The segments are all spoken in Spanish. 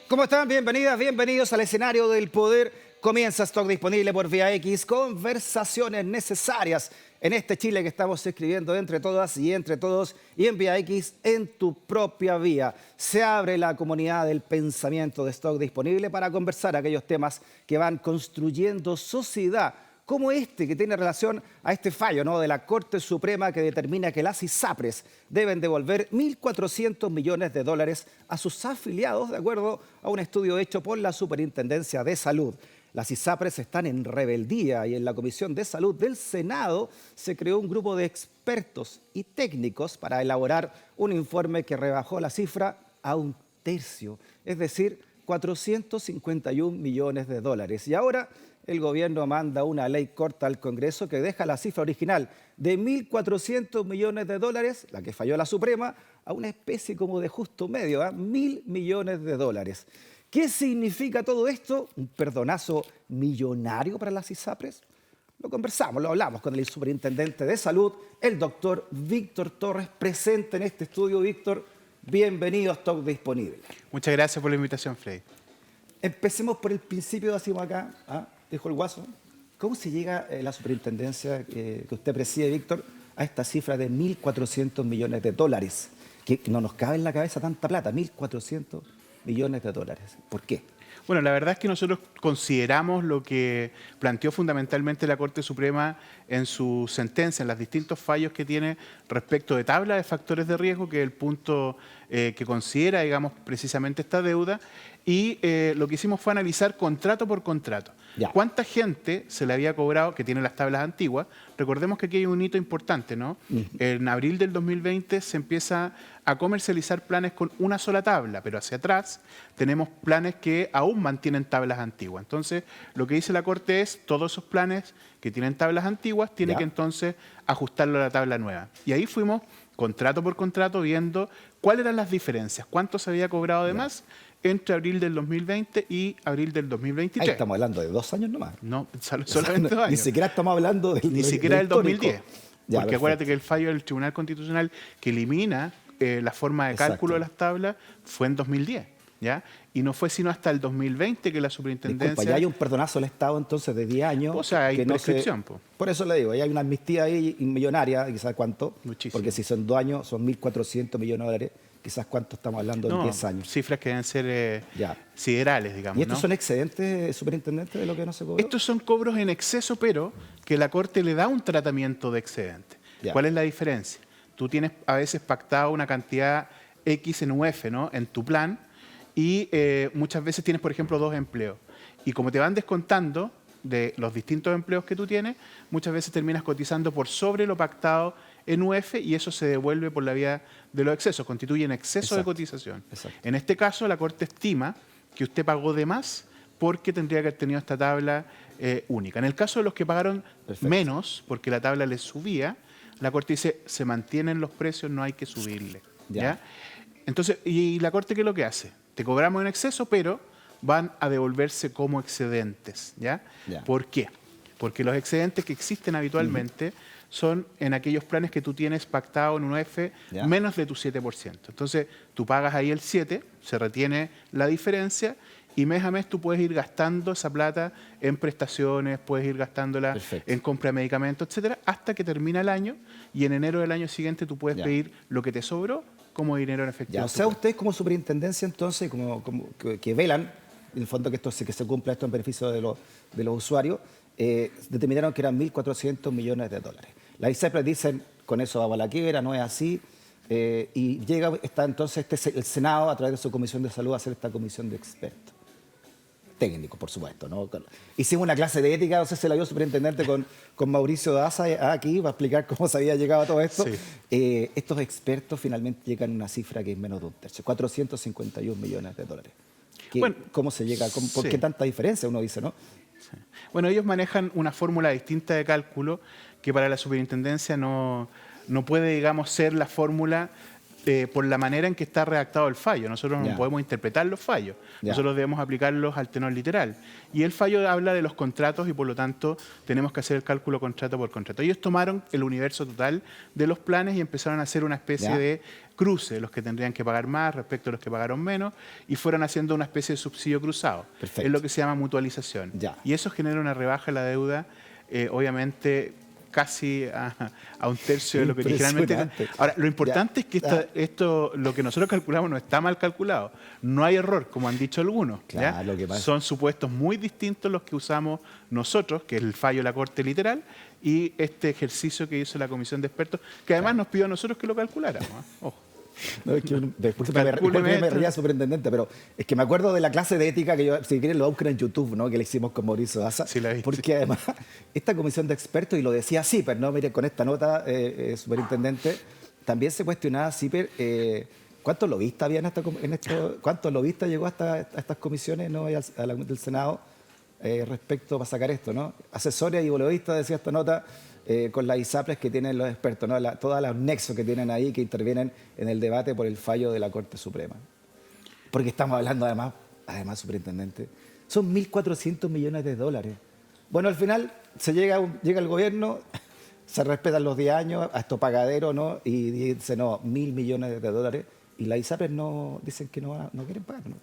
¿Cómo están? Bienvenidas, bienvenidos al escenario del poder. Comienza Stock Disponible por Vía X. Conversaciones necesarias en este Chile que estamos escribiendo entre todas y entre todos. Y en Vía X, en tu propia vía. Se abre la comunidad del pensamiento de Stock Disponible para conversar aquellos temas que van construyendo sociedad, como este que tiene relación a este fallo, ¿no?, de la Corte Suprema que determina que las ISAPRES deben devolver 1.400 millones de dólares a sus afiliados, de acuerdo a un estudio hecho por la Superintendencia de Salud. Las ISAPRES están en rebeldía y en la Comisión de Salud del Senado se creó un grupo de expertos y técnicos para elaborar un informe que rebajó la cifra a un tercio, es decir, 451 millones de dólares. Y ahora el gobierno manda una ley corta al Congreso que deja la cifra original de 1.400 millones de dólares, la que falló la Suprema, a una especie como de justo medio, 1.000 millones de dólares. ¿Qué significa todo esto? ¿Un perdonazo millonario para las ISAPRES? Lo conversamos, lo hablamos con el superintendente de Salud, el doctor Víctor Torres, presente en este estudio. Víctor, bienvenido a Stock Disponible. Muchas gracias por la invitación, Freddy. Empecemos por el principio, decimos acá, dijo el Guaso. ¿Cómo se llega la superintendencia que usted preside, Víctor, a esta cifra de 1.400 millones de dólares? Que no nos cabe en la cabeza tanta plata, 1.400 millones de dólares. ¿Por qué? Bueno, la verdad es que nosotros consideramos lo que planteó fundamentalmente la Corte Suprema en su sentencia, en los distintos fallos que tiene respecto de tabla de factores de riesgo, que es el punto que considera, digamos, precisamente esta deuda, y lo que hicimos fue analizar contrato por contrato. Ya. ¿Cuánta gente se le había cobrado, que tiene las tablas antiguas? Recordemos que aquí hay un hito importante, ¿no? En abril del 2020 se empieza a comercializar planes con una sola tabla, pero hacia atrás tenemos planes que aún mantienen tablas antiguas. Entonces, lo que dice la Corte es, todos esos planes que tienen tablas antiguas tienen que entonces ajustarlo a la tabla nueva. Y ahí fuimos, contrato por contrato, viendo cuáles eran las diferencias, cuánto se había cobrado de más entre abril del 2020 y abril del 2023. Ahí estamos hablando de 2 años nomás. No, solamente 2 años. Ni siquiera estamos hablando Ni siquiera del 2010. Ya, Porque perfecto. acuérdate que el fallo del Tribunal Constitucional que elimina la forma de cálculo de las tablas fue en 2010, ¿ya? Y no fue sino hasta el 2020 que la superintendencia... Disculpa, ya hay un perdonazo al Estado entonces de 10 años. O sea, hay que prescripción, Por eso le digo, hay una amnistía ahí millonaria, quizás cuánto. Muchísimo. Porque si son 2 años, son 1.400 millones de dólares. Quizás cuánto estamos hablando en 10 años. Cifras que deben ser Ya. siderales, digamos. ¿Y estos ¿no? son excedentes, superintendente, de lo que no se cobró? Estos son cobros en exceso, pero que la Corte le da un tratamiento de excedente. Ya. ¿Cuál es la diferencia? Tú tienes a veces pactado una cantidad X en UF, ¿no?, en tu plan, y muchas veces tienes, por ejemplo, 2 empleos. Y como te van descontando de los distintos empleos que tú tienes, muchas veces terminas cotizando por sobre lo pactado en UF y eso se devuelve por la vía de los excesos, constituyen exceso de cotización. Exacto. En este caso, la Corte estima que usted pagó de más porque tendría que haber tenido esta tabla única. En el caso de los que pagaron menos, porque la tabla les subía, la Corte dice, se mantienen los precios, no hay que subirle. ¿Ya? Entonces, ¿y la Corte qué es lo que hace? Te cobramos en exceso, pero van a devolverse como excedentes. ¿Ya? ¿Por qué? Porque los excedentes que existen habitualmente son en aquellos planes que tú tienes pactado en un UF menos de tu 7%. Entonces, tú pagas ahí el 7%, se retiene la diferencia y mes a mes tú puedes ir gastando esa plata en prestaciones, puedes ir gastándola en compra de medicamentos, etcétera, hasta que termina el año y en enero del año siguiente tú puedes pedir lo que te sobró como dinero en efectivo. O sea, ustedes como superintendencia entonces, que velan, en el fondo, que se cumpla esto en beneficio de los usuarios, determinaron que eran 1.400 millones de dólares. Las ISAPRES dicen, con eso vamos a la quiebra, no es así, y está entonces el Senado, a través de su Comisión de Salud, a hacer esta comisión de expertos. Técnicos, por supuesto, ¿no? Hicimos una clase de ética, no sé si se la dio el superintendente con Mauricio Daza aquí, para explicar cómo se había llegado a todo esto. Sí. Estos expertos finalmente llegan a una cifra que es menos de un tercio, 451 millones de dólares. Bueno, ¿cómo se llega? ¿Por qué tanta diferencia? Uno dice, ¿no? Sí. Bueno, ellos manejan una fórmula distinta de cálculo que para la superintendencia no puede, digamos, ser la fórmula por la manera en que está redactado el fallo. Nosotros Ya. no podemos interpretar los fallos. Ya. Nosotros debemos aplicarlos al tenor literal. Y el fallo habla de los contratos y por lo tanto tenemos que hacer el cálculo contrato por contrato. Ellos tomaron el universo total de los planes y empezaron a hacer una especie Ya. de cruce, los que tendrían que pagar más respecto a los que pagaron menos, y fueron haciendo una especie de subsidio cruzado. Perfecto. Es lo que se llama mutualización. Ya. Y eso genera una rebaja en la deuda, obviamente casi a un tercio de lo que originalmente. Impresionante. Ahora, lo importante es que esto, lo que nosotros calculamos no está mal calculado. No hay error, como han dicho algunos. ¿ya? Claro, lo que pasa- Son supuestos muy distintos los que usamos nosotros, que es el fallo de la Corte literal, y este ejercicio que hizo la Comisión de Expertos, que además nos pidió a nosotros que lo calculáramos. Ojo. No, es que disculpe, Calcúleme me esto. ría, superintendente, pero es que me acuerdo de la clase de ética que yo, si quieren lo buscan en YouTube, ¿no? Que le hicimos con Mauricio Daza. Sí, la vi, porque además, esta comisión de expertos, y lo decía CIPER, ¿no? Mire, con esta nota, superintendente, también se cuestionaba CIPER cuántos lobistas había en esto, cuántos lobistas llegó a estas comisiones, ¿no? Y del Senado respecto para sacar esto, ¿no? Asesores y lobistas, decía esta nota, con las ISAPRES que tienen los expertos, ¿no? Todos los nexos que tienen ahí que intervienen en el debate por el fallo de la Corte Suprema. Porque estamos hablando además, superintendente, son 1.400 millones de dólares. Bueno, al final llega el gobierno, se respetan los 10 años, a esto pagadero, ¿no? Y dice, no, 1.000 millones de dólares. Y las ISAPRES no, dicen que no quieren pagar, ¿no?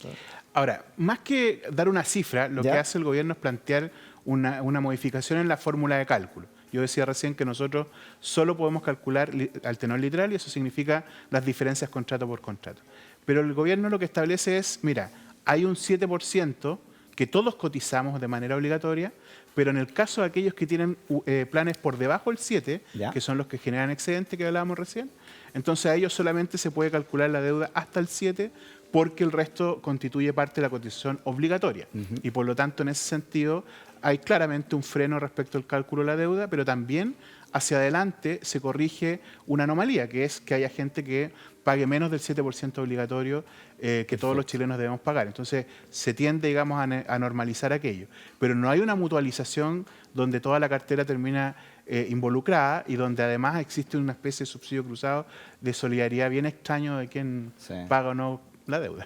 Ahora, más que dar una cifra, lo ¿Ya? que hace el gobierno es plantear una modificación en la fórmula de cálculo. Yo decía recién que nosotros solo podemos calcular al tenor literal y eso significa las diferencias contrato por contrato. Pero el gobierno lo que establece es, mira, hay un 7% que todos cotizamos de manera obligatoria, pero en el caso de aquellos que tienen planes por debajo del 7, ¿Ya? que son los que generan excedente que hablábamos recién, entonces a ellos solamente se puede calcular la deuda hasta el 7 porque el resto constituye parte de la cotización obligatoria. Y por lo tanto, en ese sentido, hay claramente un freno respecto al cálculo de la deuda, pero también hacia adelante se corrige una anomalía, que es que haya gente que pague menos del 7% obligatorio que todos los chilenos debemos pagar. Entonces, se tiende, digamos, a normalizar aquello. Pero no hay una mutualización donde toda la cartera termina involucrada y donde además existe una especie de subsidio cruzado de solidaridad bien extraño de quién Sí. paga o no la deuda.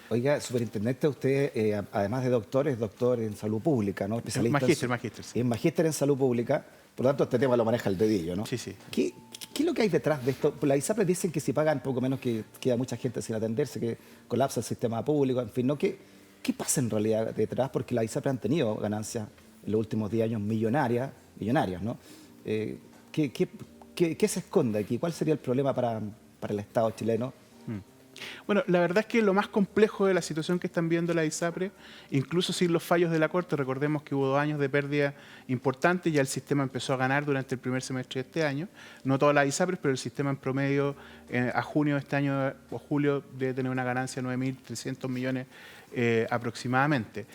Oiga, superintendente, usted, además de doctor, es doctor en salud pública, ¿no? Especialista Magíster, sí. Es magíster en salud pública, por lo tanto, este tema lo maneja el dedillo, ¿no? Sí, sí. ¿Qué es lo que hay detrás de esto? Las ISAPRES dicen que si pagan poco menos que queda mucha gente sin atenderse, que colapsa el sistema público, en fin, ¿no? ¿Qué pasa en realidad detrás? Porque las ISAPRES han tenido ganancias en los últimos 10 años millonarias, ¿no? ¿Qué se esconde aquí? ¿Cuál sería el problema para el Estado chileno? Bueno, la verdad es que lo más complejo de la situación que están viendo la ISAPRE, incluso sin los fallos de la Corte, recordemos que hubo 2 años de pérdida importante, ya el sistema empezó a ganar durante el primer semestre de este año, no todas las ISAPRES, pero el sistema en promedio a junio de este año o julio debe tener una ganancia de 9.300 millones aproximadamente.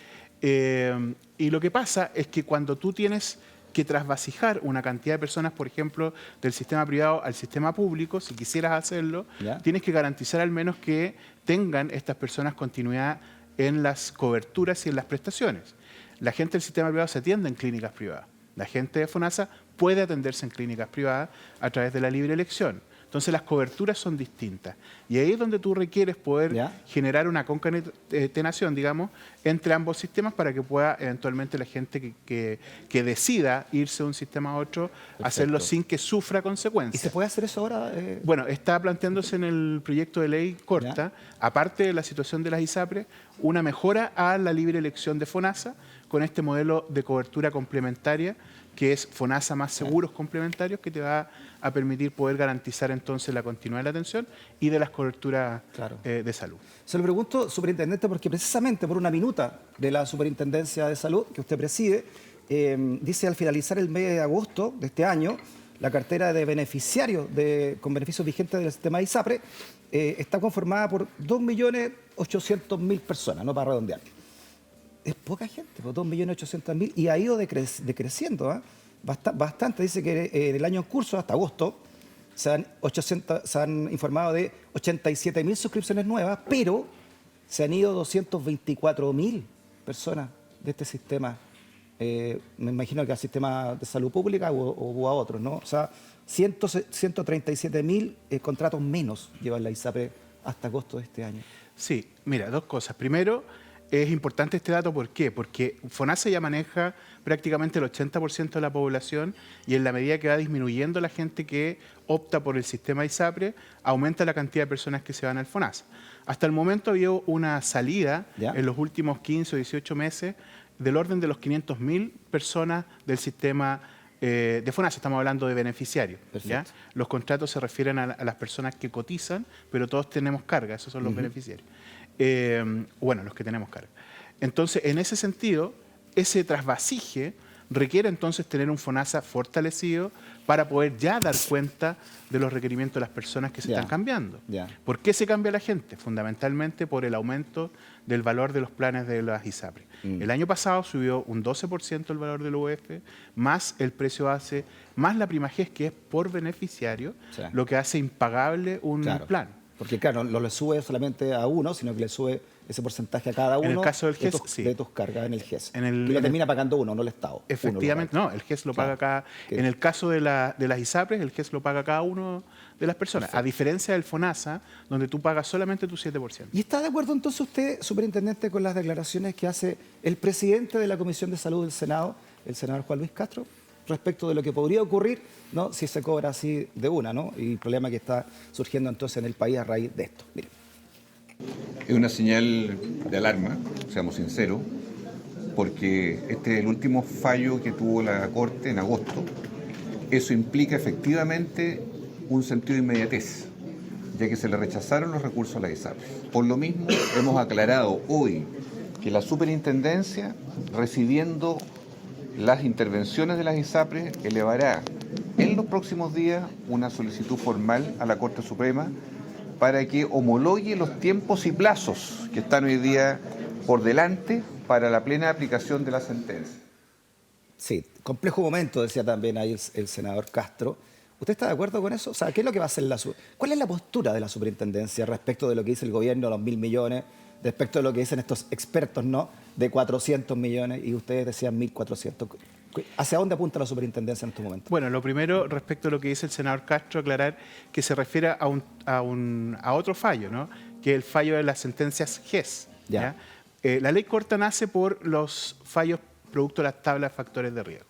Y lo que pasa es que cuando tú tienes que trasvasijar una cantidad de personas, por ejemplo, del sistema privado al sistema público, si quisieras hacerlo, ¿Ya? tienes que garantizar al menos que tengan estas personas continuidad en las coberturas y en las prestaciones. La gente del sistema privado se atiende en clínicas privadas. La gente de FONASA puede atenderse en clínicas privadas a través de la libre elección. Entonces las coberturas son distintas. Y ahí es donde tú requieres poder ¿Ya? generar una concatenación, digamos, entre ambos sistemas para que pueda eventualmente la gente que decida irse de un sistema a otro, hacerlo sin que sufra ¿Y consecuencias. se puede hacer eso ahora? Bueno, está planteándose en el proyecto de ley corta, aparte de la situación de las ISAPRES, una mejora a la libre elección de FONASA con este modelo de cobertura complementaria que es FONASA más seguros complementarios, que te va a permitir poder garantizar entonces la continuidad de la atención y de las coberturas Claro. de salud. Se lo pregunto, superintendente, porque precisamente por una minuta de la Superintendencia de Salud que usted preside, dice al finalizar el mes de agosto de este año, la cartera de beneficiarios con beneficios vigentes del sistema ISAPRE está conformada por 2.800.000 personas, no para redondear. Es poca gente, pues 2.800.000, y ha ido decreciendo, ¿eh? Bastante. Dice que en el año en curso, hasta agosto, se han informado de 87.000 suscripciones nuevas, pero se han ido 224.000 personas de este sistema me imagino que al sistema de salud pública o a otros, ¿no? O sea, 137.000 contratos menos lleva la ISAPRE hasta agosto de este año. Sí, mira, dos cosas. Primero, es importante este dato, ¿por qué? Porque FONASA ya maneja prácticamente el 80% de la población y en la medida que va disminuyendo la gente que opta por el sistema ISAPRE, aumenta la cantidad de personas que se van al FONASA. Hasta el momento había una salida en los últimos 15 o 18 meses del orden de los 500.000 personas del sistema de FONASA. Estamos hablando de beneficiarios. ¿Ya? Los contratos se refieren a las personas que cotizan, pero todos tenemos carga, esos son los beneficiarios. Bueno, los que tenemos carga. Entonces, en ese sentido, ese trasvasije requiere entonces tener un FONASA fortalecido para poder ya dar cuenta de los requerimientos de las personas que se están cambiando. ¿Por qué se cambia la gente? Fundamentalmente por el aumento del valor de los planes de las ISAPRE. El año pasado subió un 12% el valor del UF, más el precio base, más la prima GES, que es por beneficiario, lo que hace impagable un plan. Porque claro, no le sube solamente a uno, sino que le sube ese porcentaje a cada uno. En el caso del GES, de tus cargas en el GES. Y lo termina pagando uno, no el Estado. Efectivamente, no, el GES lo paga cada... En el caso de las ISAPRES, el GES lo paga cada uno de las personas, a diferencia del FONASA, donde tú pagas solamente tu 7%. ¿Y está de acuerdo entonces usted, superintendente, con las declaraciones que hace el presidente de la Comisión de Salud del Senado, el senador Juan Luis Castro, respecto de lo que podría ocurrir, ¿no?, si se cobra así de una, ¿no? Y el problema que está surgiendo entonces en el país a raíz de esto? Mire. Es una señal de alarma, seamos sinceros, porque este es el último fallo que tuvo la Corte en agosto. Eso implica efectivamente un sentido de inmediatez, ya que se le rechazaron los recursos a la ISAPRE. Por lo mismo, hemos aclarado hoy que la superintendencia, recibiendo las intervenciones de las ISAPRE, elevará en los próximos días una solicitud formal a la Corte Suprema para que homologue los tiempos y plazos que están hoy día por delante para la plena aplicación de la sentencia. Sí, complejo momento, decía también ahí el senador Castro. ¿Usted está de acuerdo con eso? O sea, ¿qué es lo que va a hacer ¿Cuál es la postura de la superintendencia respecto de lo que dice el gobierno, los 1.000 millones, respecto de lo que dicen estos expertos, ¿no?, de 400 millones, y ustedes decían 1.400? ¿Hacia dónde apunta la superintendencia en estos momentos? Bueno, lo primero, respecto a lo que dice el senador Castro, aclarar que se refiere a otro fallo, ¿no?, que es el fallo de las sentencias GES. ¿Ya? La ley corta nace por los fallos producto de las tablas de factores de riesgo,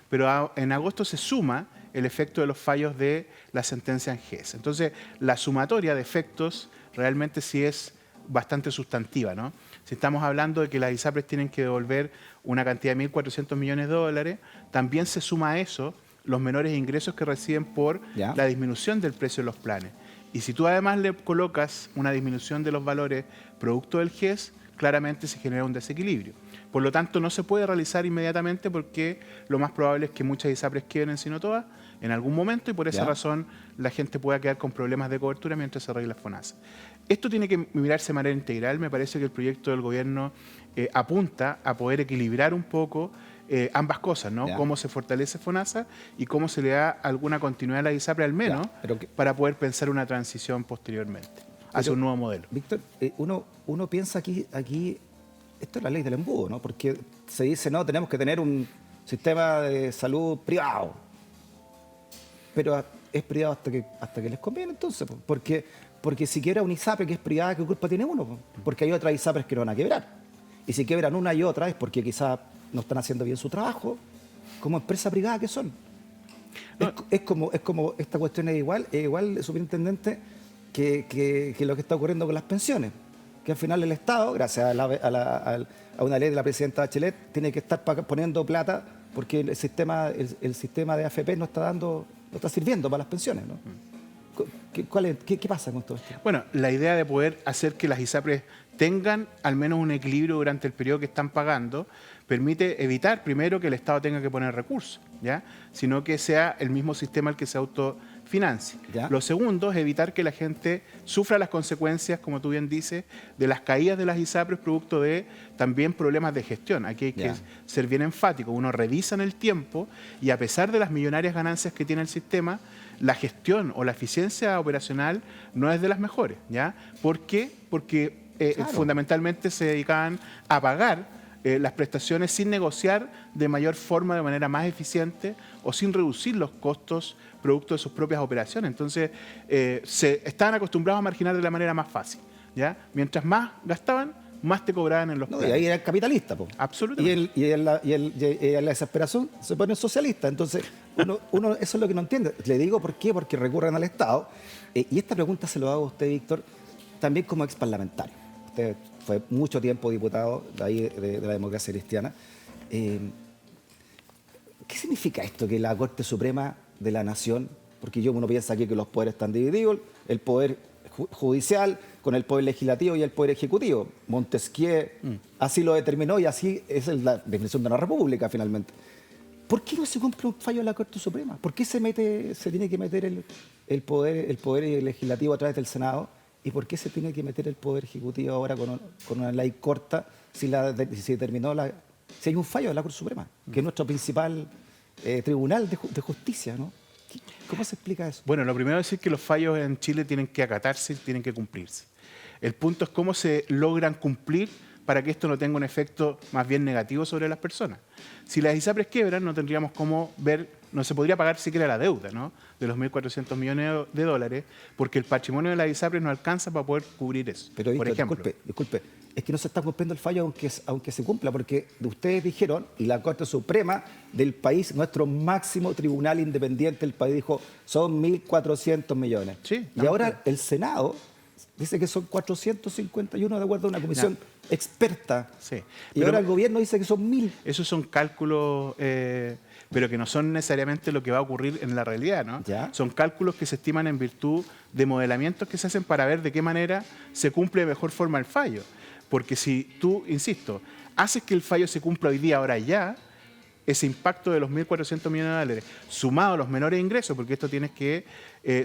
pero en agosto se suma el efecto de los fallos de la sentencia en GES. Entonces, la sumatoria de efectos realmente sí es bastante sustantiva, ¿no? Si estamos hablando de que las ISAPRES tienen que devolver una cantidad de 1.400 millones de dólares, también se suma a eso los menores ingresos que reciben por la disminución del precio de los planes. Y si tú además le colocas una disminución de los valores producto del GES, claramente se genera un desequilibrio. Por lo tanto, no se puede realizar inmediatamente porque lo más probable es que muchas ISAPRES quiebren, si no todas, en algún momento, y por esa razón la gente pueda quedar con problemas de cobertura mientras se arregla FONASA. Esto tiene que mirarse de manera integral. Me parece que el proyecto del gobierno apunta a poder equilibrar un poco ambas cosas, ¿no? Cómo se fortalece FONASA y cómo se le da alguna continuidad a la ISAPRE, al menos, para poder pensar una transición posteriormente hacia un nuevo modelo. Víctor, uno piensa aquí, esto es la ley del embudo, ¿no? Porque se dice, no, tenemos que tener un sistema de salud privado. Pero es privado hasta que les conviene, entonces, porque si quiebra una ISAPRE que es privada, ¿qué culpa tiene uno? Porque hay otras ISAPRES que no van a quebrar. Y si quiebran una y otra es porque quizás no están haciendo bien su trabajo, como empresa privada que son. No. Es como esta cuestión es igual, superintendente, que lo que está ocurriendo con las pensiones. Que al final el Estado, gracias a una ley de la presidenta Bachelet, tiene que estar poniendo plata porque el sistema de AFP no está sirviendo para las pensiones, ¿no? ¿Qué pasa con todo esto? Bueno, la idea de poder hacer que las ISAPRES tengan al menos un equilibrio durante el periodo que están pagando permite evitar, primero, que el Estado tenga que poner recursos, ¿ya?, sino que sea el mismo sistema el que se autofinancie. Lo segundo es evitar que la gente sufra las consecuencias, como tú bien dices, de las caídas de las ISAPRES producto de también problemas de gestión. Aquí hay que ser bien enfático. Uno revisa en el tiempo y a pesar de las millonarias ganancias que tiene el sistema, la gestión o la eficiencia operacional no es de las mejores, ¿ya? ¿Por qué? Porque fundamentalmente se dedicaban a pagar las prestaciones sin negociar de mayor forma, de manera más eficiente o sin reducir los costos producto de sus propias operaciones. Entonces, se estaban acostumbrados a marginar de la manera más fácil, ¿ya? Mientras más gastaban, más te cobraban en los No, y planes. ahí era el capitalista, po. Absolutamente. Y en la desesperación se pone socialista. Entonces, uno eso es lo que no entiende. Le digo por qué, porque recurren al Estado. Y esta pregunta se lo hago a usted, Víctor, también como ex parlamentario. Usted fue mucho tiempo diputado de ahí de la democracia cristiana. ¿Qué significa esto que la Corte Suprema de la Nación, porque uno piensa aquí que los poderes están divididos, el poder judicial con el poder legislativo y el poder ejecutivo? Montesquieu así lo determinó y así es la definición de una república finalmente. ¿Por qué no se cumple un fallo de la Corte Suprema? ¿Por qué se tiene que meter el poder legislativo a través del Senado? ¿Y por qué se tiene que meter el poder ejecutivo ahora con una ley corta si hay un fallo de la Corte Suprema, que es nuestro principal tribunal de justicia, ¿no? ¿Cómo se explica eso? Bueno, lo primero es decir que los fallos en Chile tienen que acatarse, tienen que cumplirse. El punto es cómo se logran cumplir para que esto no tenga un efecto más bien negativo sobre las personas. Si las ISAPRES quiebran, no tendríamos cómo ver, no se podría pagar siquiera la deuda, ¿no?, de los 1.400 millones de dólares, porque el patrimonio de las ISAPRES no alcanza para poder cubrir eso. Pero, Víctor, por ejemplo. disculpe, es que no se está cumpliendo el fallo aunque se cumpla, porque ustedes dijeron, y la Corte Suprema del país, nuestro máximo tribunal independiente del país, dijo, son 1.400 millones. Sí, y ahora el Senado dice que son 451 de acuerdo a una comisión experta. Sí, y ahora el gobierno dice que son 1.000. Esos son cálculos, pero que no son necesariamente lo que va a ocurrir en la realidad, ¿no? Ya. Son cálculos que se estiman en virtud de modelamientos que se hacen para ver de qué manera se cumple de mejor forma el fallo. Porque si tú, insisto, haces que el fallo se cumpla hoy día, ahora ya, ese impacto de los 1.400 millones de dólares, sumado a los menores ingresos, porque esto tienes que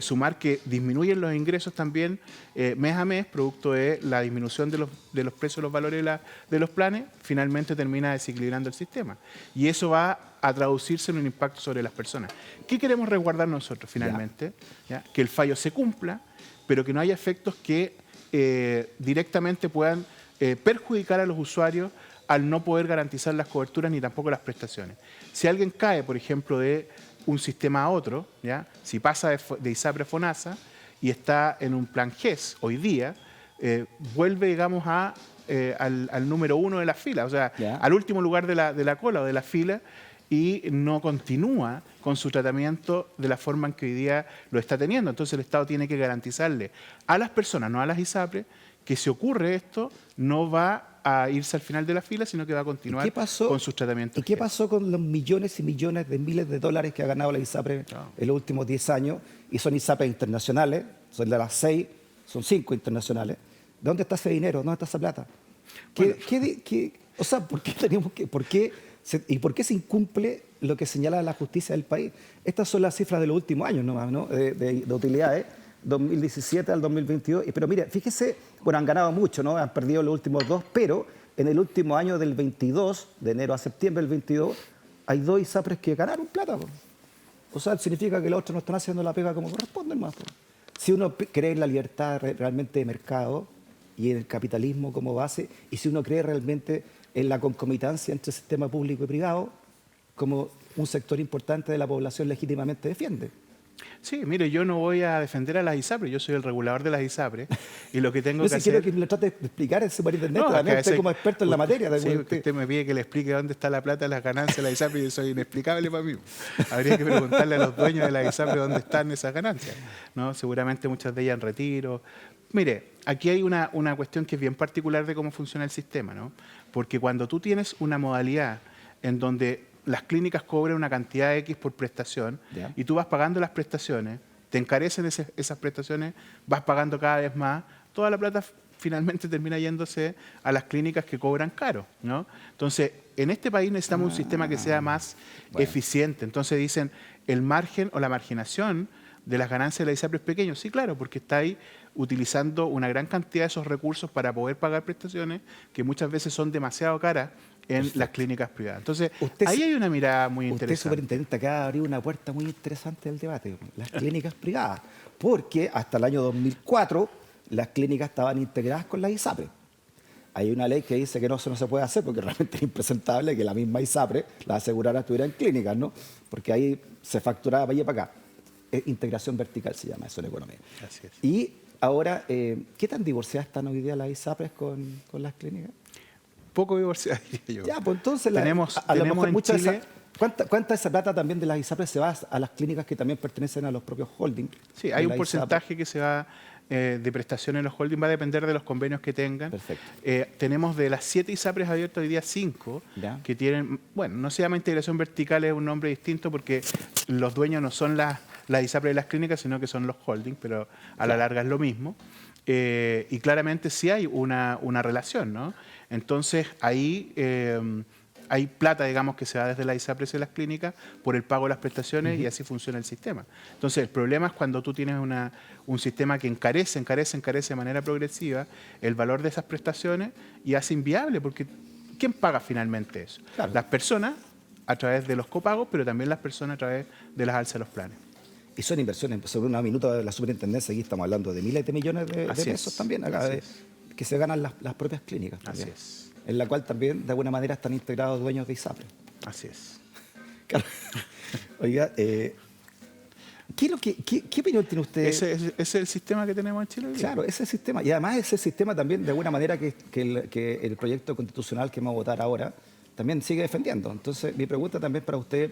sumar que disminuyen los ingresos también mes a mes, producto de la disminución de los precios, los valores de los planes, finalmente termina desequilibrando el sistema. Y eso va a traducirse en un impacto sobre las personas. ¿Qué queremos resguardar nosotros finalmente? ¿Ya? Que el fallo se cumpla, pero que no haya efectos que directamente puedan perjudicar a los usuarios al no poder garantizar las coberturas ni tampoco las prestaciones. Si alguien cae, por ejemplo, de un sistema a otro, ¿ya?, si pasa de ISAPRE a FONASA y está en un plan GES hoy día, vuelve, digamos, al número 1 de la fila, o sea, al último lugar de la cola o de la fila, y no continúa con su tratamiento de la forma en que hoy día lo está teniendo. Entonces el Estado tiene que garantizarle a las personas, no a las ISAPRE, que si ocurre esto, no va a irse al final de la fila, sino que va a continuar con sus tratamientos. ¿Y qué pasó con los millones y millones de miles de dólares que ha ganado la ISAPRE en los últimos 10 años? Y son ISAPRE internacionales, son de las 6, son 5 internacionales. ¿De dónde está ese dinero? ¿Dónde está esa plata? O sea, ¿por qué tenemos que...? ¿Por qué se incumple lo que señala la justicia del país? Estas son las cifras de los últimos años nomás, ¿no?, de utilidades, 2017 al 2022. Pero mire, fíjese, bueno, han ganado mucho, ¿no? Han perdido los últimos 2, pero en el último año del 22, de enero a septiembre del 22, hay 2 ISAPRES que ganaron plata, po. O sea, significa que los otros no están haciendo la pega como corresponde, más. Si uno cree en la libertad realmente de mercado y en el capitalismo como base, y si uno cree realmente en la concomitancia entre sistema público y privado, como un sector importante de la población legítimamente defiende. Sí, mire, yo no voy a defender a las ISAPRE, yo soy el regulador de las ISAPRE y lo que tengo que hacer... quiero que me lo trate de explicar el superintendente, también usted como experto en la materia. Sí, que usted me pide que le explique dónde está la plata, las ganancias de las ISAPRE, y eso es inexplicable para mí. Habría que preguntarle a los dueños de las ISAPRE dónde están esas ganancias, ¿no? Seguramente muchas de ellas en retiro. Mire, aquí hay una cuestión que es bien particular de cómo funciona el sistema, ¿no? Porque cuando tú tienes una modalidad en donde las clínicas cobran una cantidad X por prestación y tú vas pagando las prestaciones, te encarecen esas prestaciones, vas pagando cada vez más, toda la plata finalmente termina yéndose a las clínicas que cobran caro, ¿no? Entonces, en este país necesitamos un sistema que sea más eficiente. Entonces dicen, el margen o la marginación de las ganancias de la ISAPRE es pequeño. Sí, claro, porque está ahí utilizando una gran cantidad de esos recursos para poder pagar prestaciones que muchas veces son demasiado caras en las clínicas privadas. Entonces, ahí hay una mirada muy interesante. Usted, superintendente, acaba de abrir una puerta muy interesante del debate, las clínicas privadas, porque hasta el año 2004 las clínicas estaban integradas con las ISAPRE. hay una ley que dice que eso no se puede hacer porque realmente es impresentable que la misma ISAPRE, la aseguradora, estuviera en clínicas, ¿no? Porque ahí se facturaba para allá y para acá. Integración vertical se llama eso en economía. Así es. Y ahora, ¿qué tan divorciadas están hoy día las ISAPRES con las clínicas? Poco divorciado, diría yo. Ya, pues entonces tenemos a lo tenemos mejor en mucha de Chile... esa, ¿cuánta de esa plata también de las ISAPRES se va a las clínicas que también pertenecen a los propios holdings? Sí, de hay un la porcentaje que se va de prestaciones en los holdings, va a depender de los convenios que tengan. Perfecto. Tenemos de las 7 ISAPRES abiertas hoy día 5 Ya. que tienen, bueno, no se llama integración vertical, es un nombre distinto porque los dueños no son las ISAPRES de las clínicas, sino que son los holdings, pero a la larga es lo mismo. Y claramente sí hay una relación, ¿no? Entonces ahí hay plata, digamos, que se va desde la ISAPRES y las clínicas por el pago de las prestaciones y así funciona el sistema. Entonces el problema es cuando tú tienes un sistema que encarece de manera progresiva el valor de esas prestaciones y hace inviable, porque ¿quién paga finalmente eso? Claro. Las personas a través de los copagos, pero también las personas a través de las alzas de los planes. Y son inversiones, sobre una minuta de la superintendencia, aquí estamos hablando de miles de millones de Así pesos es, también, acá, así es. que se ganan las propias clínicas. Así También, es. en la cual también, de alguna manera, están integrados dueños de ISAPRE. Así es. Claro. Oiga, ¿qué opinión tiene usted? Ese es el sistema que tenemos en Chile hoy día. Claro, ese sistema. Y además ese sistema también, de alguna manera, que el proyecto constitucional que vamos a votar ahora también sigue defendiendo. Entonces, mi pregunta también para usted,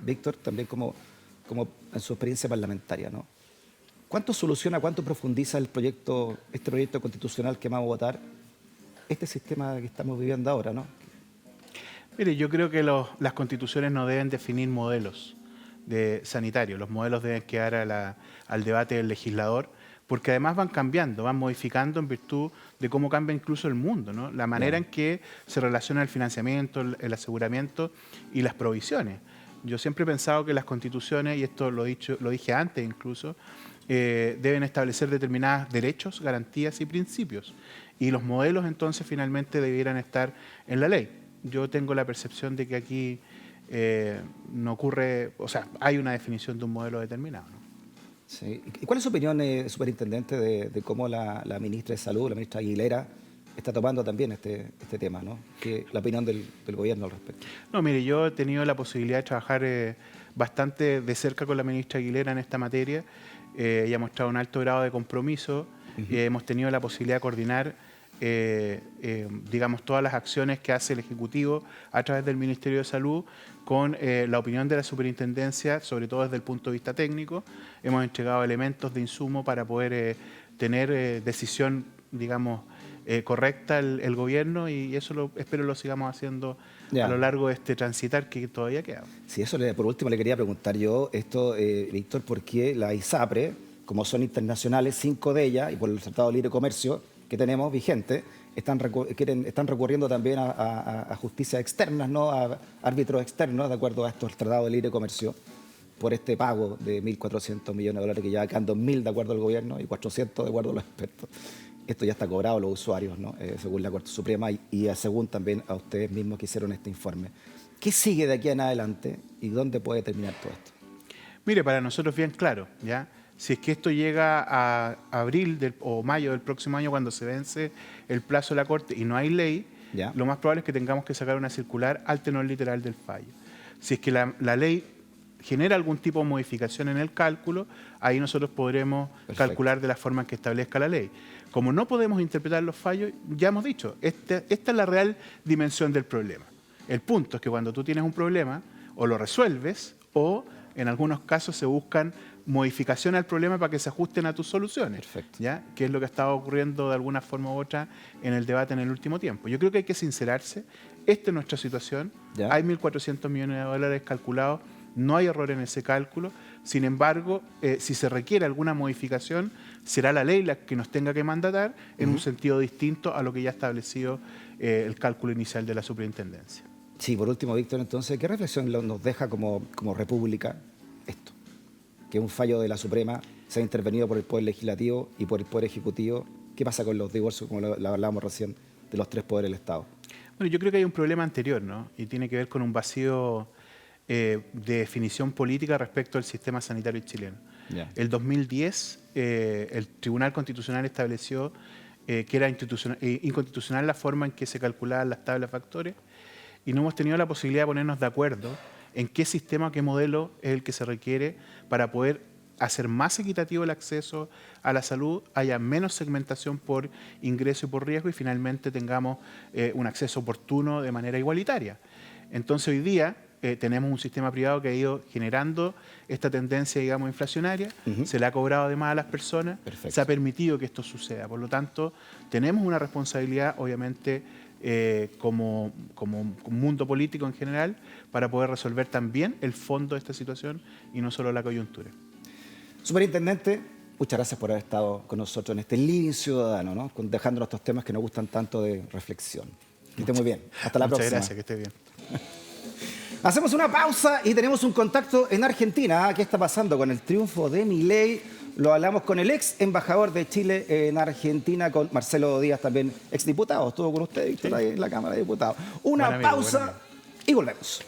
Víctor, también como en su experiencia parlamentaria, ¿no? ¿Cuánto soluciona, cuánto profundiza este proyecto constitucional que vamos a votar, este sistema que estamos viviendo ahora, ¿no? Mire, yo creo que las constituciones no deben definir modelos sanitarios. Los modelos deben quedar al debate del legislador, porque además van cambiando, van modificando en virtud de cómo cambia incluso el mundo, ¿no? La manera en que se relaciona el financiamiento, el aseguramiento y las provisiones. Yo siempre he pensado que las constituciones, y esto lo dije antes incluso, deben establecer determinados derechos, garantías y principios. Y los modelos entonces finalmente debieran estar en la ley. Yo tengo la percepción de que aquí no ocurre, o sea, hay una definición de un modelo determinado, ¿no? Sí. ¿Y cuál es su opinión, superintendente, de cómo la ministra de Salud, la ministra Aguilera, está tomando también este tema, ¿no? La opinión del gobierno al respecto. No, mire, yo he tenido la posibilidad de trabajar bastante de cerca con la ministra Aguilera en esta materia. Ella ha mostrado un alto grado de compromiso. Hemos tenido la posibilidad de coordinar, digamos, todas las acciones que hace el Ejecutivo a través del Ministerio de Salud con la opinión de la Superintendencia, sobre todo desde el punto de vista técnico. Hemos entregado elementos de insumo para poder tener decisión, digamos, correcta el gobierno, y eso espero lo sigamos haciendo a lo largo de este transitar que todavía queda. Sí, eso por último le quería preguntar yo, Víctor, ¿por qué la ISAPRE, como son internacionales, 5 de ellas, y por el Tratado de Libre Comercio que tenemos vigente, están recurriendo también a justicias externas, ¿no? A árbitros externos, de acuerdo a estos tratados de libre comercio, por este pago de 1.400 millones de dólares que ya quedan 2.000 de acuerdo al gobierno y 400 de acuerdo a los expertos? Esto ya está cobrado a los usuarios, ¿no? Según la Corte Suprema y según también a ustedes mismos que hicieron este informe. ¿Qué sigue de aquí en adelante y dónde puede terminar todo esto? Mire, para nosotros bien claro, ¿ya? Si es que esto llega a abril o mayo del próximo año, cuando se vence el plazo de la Corte y no hay ley, ¿Ya? lo más probable es que tengamos que sacar una circular al tenor literal del fallo. Si es que la ley genera algún tipo de modificación en el cálculo, ahí nosotros podremos calcular de la forma en que establezca la ley. Como no podemos interpretar los fallos, ya hemos dicho, esta es la real dimensión del problema. El punto es que cuando tú tienes un problema, o lo resuelves, o en algunos casos se buscan modificaciones al problema para que se ajusten a tus soluciones. Perfecto. ¿Ya? Que es lo que ha estado ocurriendo de alguna forma u otra en el debate en el último tiempo. Yo creo que hay que sincerarse. Esta es nuestra situación. ¿Ya? Hay 1.400 millones de dólares calculados. No hay error en ese cálculo. Sin embargo, si se requiere alguna modificación, será la ley la que nos tenga que mandatar en un sentido distinto a lo que ya ha establecido el cálculo inicial de la superintendencia. Sí, por último, Víctor, entonces, ¿qué reflexión nos deja como república esto? Que un fallo de la Suprema se ha intervenido por el Poder Legislativo y por el Poder Ejecutivo. ¿Qué pasa con los divorcios, como lo hablábamos recién, de los 3 poderes del Estado? Bueno, yo creo que hay un problema anterior, ¿no? Y tiene que ver con un vacío de definición política respecto al sistema sanitario chileno. Ya. El 2010, el Tribunal Constitucional estableció que era inconstitucional la forma en que se calculaban las tablas factores, y no hemos tenido la posibilidad de ponernos de acuerdo en qué sistema o qué modelo es el que se requiere para poder hacer más equitativo el acceso a la salud, haya menos segmentación por ingreso y por riesgo, y finalmente tengamos un acceso oportuno de manera igualitaria. Entonces hoy día tenemos un sistema privado que ha ido generando esta tendencia, digamos, inflacionaria, se le ha cobrado además a las personas, Perfecto. se ha permitido que esto suceda. Por lo tanto, tenemos una responsabilidad, obviamente, como mundo político en general, para poder resolver también el fondo de esta situación y no solo la coyuntura. Superintendente, muchas gracias por haber estado con nosotros en este Living Ciudadano, ¿no? Dejándonos estos temas que nos gustan tanto de reflexión. Que esté muy bien. Hasta la próxima. Muchas gracias, que esté bien. Hacemos una pausa y tenemos un contacto en Argentina. ¿Qué está pasando con el triunfo de Milei? Lo hablamos con el ex embajador de Chile en Argentina, con Marcelo Díaz, también exdiputado. Estuvo con usted, Víctor, ahí en la Cámara de Diputados. Una Buen amigo, pausa buen amigo. y volvemos.